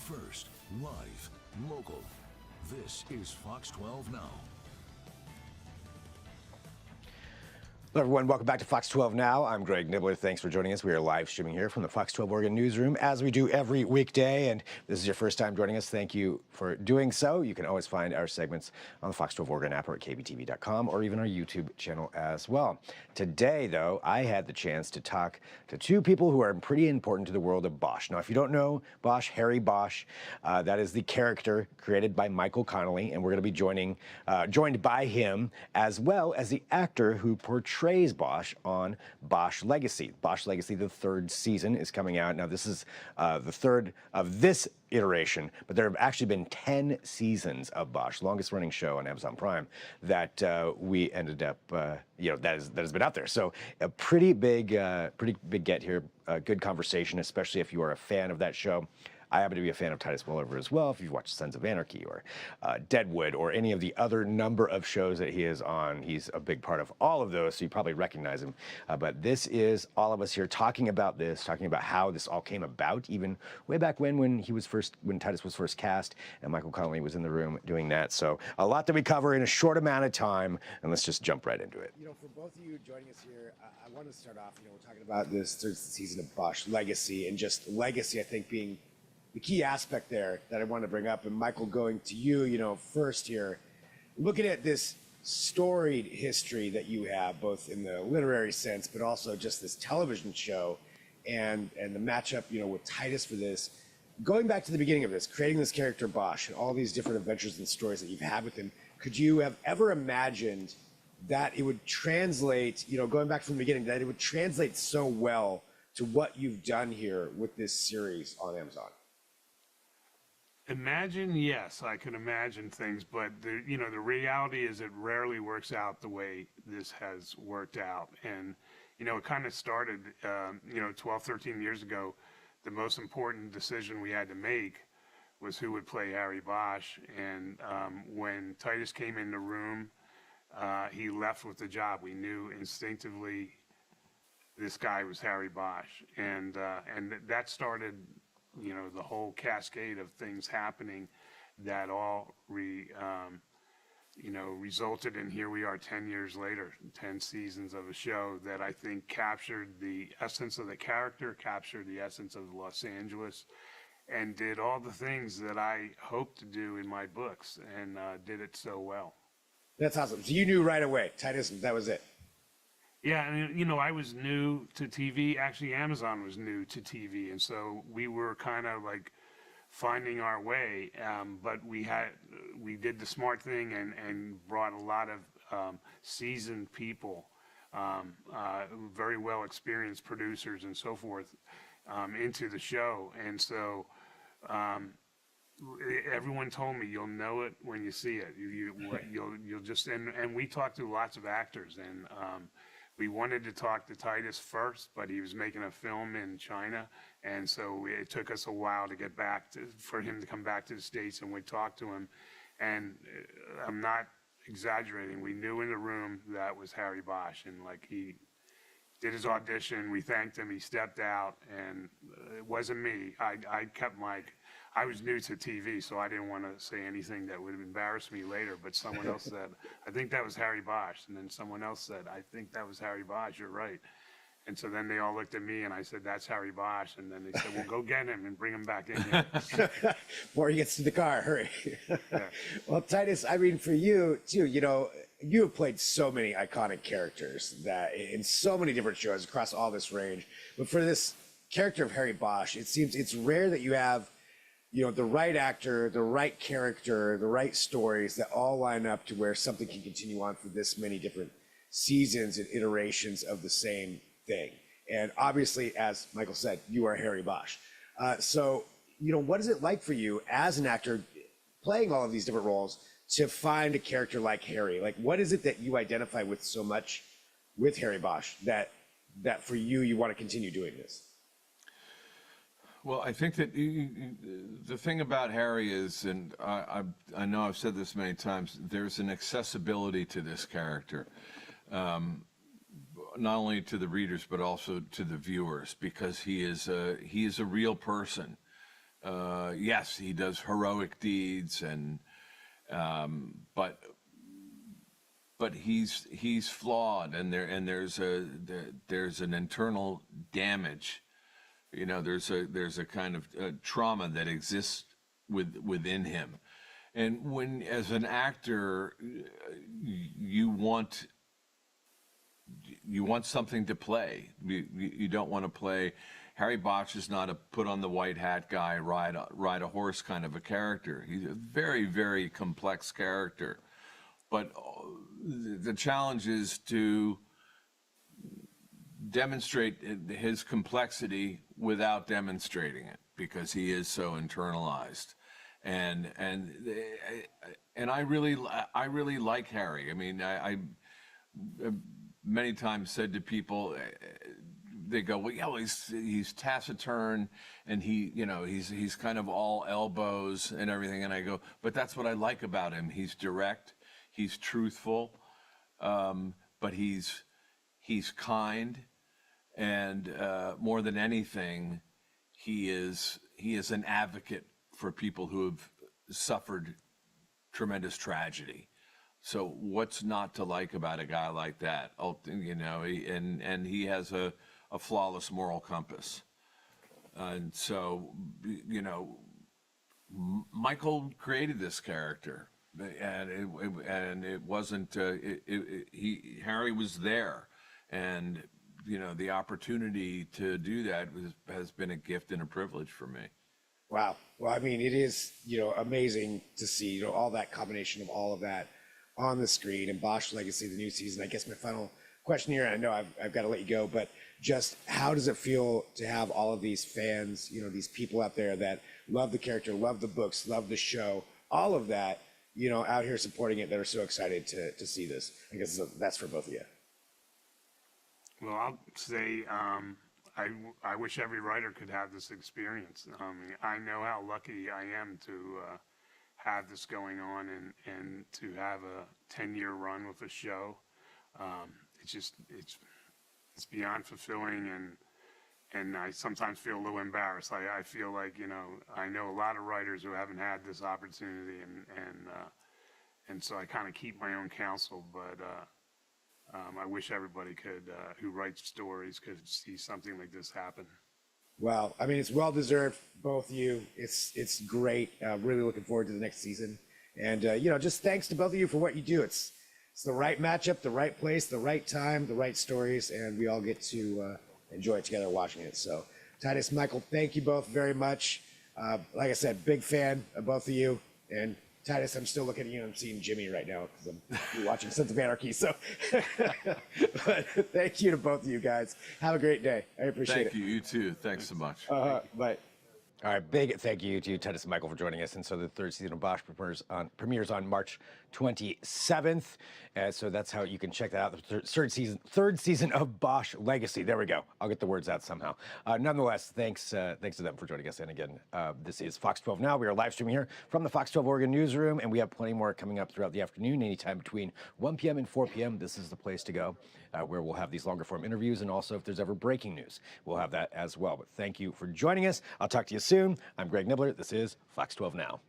First, live, local. This is Fox 12 Now. Hello, everyone. Welcome back to Fox 12 Now. I'm Greg Nibbler. Thanks for joining us. We are live streaming here from the Fox 12 Oregon newsroom, as we do every weekday. And if this is your first time joining us, thank you for doing so. You can always find our segments on the Fox 12 Oregon app or at kptv.com or even our YouTube channel as well. Today, though, I had the chance to talk to two people who are pretty important to the world of Bosch. Now, if you don't know Bosch, Harry Bosch, that is the character created by Michael Connelly, and we're going to be joined by him, as well as the actor who portrays Bosch on Bosch Legacy. Bosch Legacy, the third season, is coming out. Now, this is the third of this iteration, but there have actually been 10 seasons of Bosch, longest running show on Amazon Prime, that we ended up, that has been out there. So a pretty big get here, good conversation, especially if you are a fan of that show. I happen to be a fan of Titus Welliver as well. If you've watched Sons of Anarchy or Deadwood or any of the other number of shows that he is on, he's a big part of all of those, so you probably recognize him. But this is all of us here talking about how this all came about, even way back when Titus was first cast and Michael Connelly was in the room doing that. So a lot that we cover in a short amount of time, and let's just jump right into it. For both of you joining us here, I want to start off, we're talking about this third season of Bosch Legacy, and just legacy, I think, being the key aspect there that I want to bring up. And Michael, going to you, first here, looking at this storied history that you have, both in the literary sense, but also just this television show and the matchup, with Titus for this. Going back to the beginning of this, creating this character Bosch and all these different adventures and stories that you've had with him, could you have ever imagined that it would translate, going back from the beginning, that it would translate so well to what you've done here with this series on Amazon? Imagine, yes, I can imagine things, but the reality is it rarely works out the way this has worked out. And, it kind of started, 12, 13 years ago. The most important decision we had to make was who would play Harry Bosch. And when Titus came in the room, he left with the job. We knew instinctively this guy was Harry Bosch. And that started the whole cascade of things happening that all resulted in, here we are 10 years later, 10 seasons of a show that I think captured the essence of the character, captured the essence of Los Angeles, and did all the things that I hoped to do in my books, and did it so well. That's awesome. So you knew right away, Titus, that was it. Yeah, and I was new to TV. Actually, Amazon was new to TV, and so we were kind of like finding our way. But we did the smart thing and brought a lot of seasoned people, very well experienced producers and so forth, into the show. And so everyone told me, you'll know it when you see it. You'll just and we talked to lots of actors, and we wanted to talk to Titus first, but he was making a film in China, and so it took us a while to get for him to come back to the States, and we talked to him. And I'm not exaggerating. We knew in the room that was Harry Bosch, and he did his audition. We thanked him. He stepped out, and it wasn't me. I was new to TV, so I didn't want to say anything that would embarrass me later, but someone else said, I think that was Harry Bosch. And then someone else said, I think that was Harry Bosch, you're right. And so then they all looked at me, and I said, that's Harry Bosch. And then they said, well, go get him and bring him back in here. Before he gets to the car, hurry. Yeah. Well, Titus, for you, too, you have played so many iconic characters that in so many different shows across all this range. But for this character of Harry Bosch, it seems it's rare that you have the right actor, the right character, the right stories that all line up to where something can continue on for this many different seasons and iterations of the same thing. And obviously, as Michael said, you are Harry Bosch. So, what is it like for you as an actor playing all of these different roles to find a character like Harry? Like, what is it that you identify with so much with Harry Bosch that for you want to continue doing this? Well, I think that the thing about Harry is, and I know I've said this many times, there's an accessibility to this character, not only to the readers but also to the viewers, because he is a real person Yes, he does heroic deeds, and but he's flawed, and there's an internal damage. You know, there's a kind of trauma that exists within him, and when as an actor you want something to play. You don't want to play. Harry Bosch is not a put on the white hat guy, ride a horse kind of a character. He's a very, very complex character. But the challenge is to demonstrate his complexity without demonstrating it, because he is so internalized. And I really like Harry. I mean, I many times said to people, they go, well, yeah, well, he's taciturn, and he's kind of all elbows and everything. And I go, but that's what I like about him. He's direct, he's truthful, but he's kind, and more than anything, he is an advocate for people who have suffered tremendous tragedy. So what's not to like about a guy like that? You know, and he has a flawless moral compass. And so, you know, Michael created this character, and it wasn't. Harry was there, and you know, the opportunity to do that has been a gift and a privilege for me. Wow. Well, I mean, it is, you know, amazing to see, you know, all that combination of all of that on the screen, and Bosch Legacy, the new season. I guess my final question here, and I know I've got to let you go, but just how does it feel to have all of these fans, you know, these people out there that love the character, love the books, love the show, all of that, you know, out here supporting it, that are so excited to see this? I guess that's for both of you. Well, I'll say I wish every writer could have this experience. I know how lucky I am to have this going on, and to have a 10-year run with a show. It's beyond fulfilling, and I sometimes feel a little embarrassed. I feel like, you know, I know a lot of writers who haven't had this opportunity, and so I kind of keep my own counsel, but I wish everybody could, who writes stories, could see something like this happen. Well, I mean, it's well deserved, both of you. It's great. Really looking forward to the next season, and you know, just thanks to both of you for what you do. It's the right matchup, the right place, the right time, the right stories, and we all get to enjoy it together watching it. So, Titus, Michael, thank you both very much. Like I said, big fan of both of you, and Titus, I'm still looking at you. I'm seeing Jimmy right now because I'm watching Sons of Anarchy. So, but thank you to both of you guys. Have a great day. I appreciate it. Thank you. You too. Thanks so much. Bye. All right, big thank you to Titus and Michael for joining us. And so the third season of Bosch premieres on March 27th. So that's how you can check that out. The third season of Bosch Legacy. There we go. I'll get the words out somehow. Nonetheless, thanks to them for joining us. And again, this is Fox 12 Now. We are live streaming here from the Fox 12 Oregon newsroom, and we have plenty more coming up throughout the afternoon, anytime between 1 p.m. and 4 p.m. This is the place to go, where we'll have these longer form interviews, and also if there's ever breaking news, we'll have that as well. But thank you for joining us. I'll talk to you soon. I'm Greg Nibbler. This is Fox 12 Now.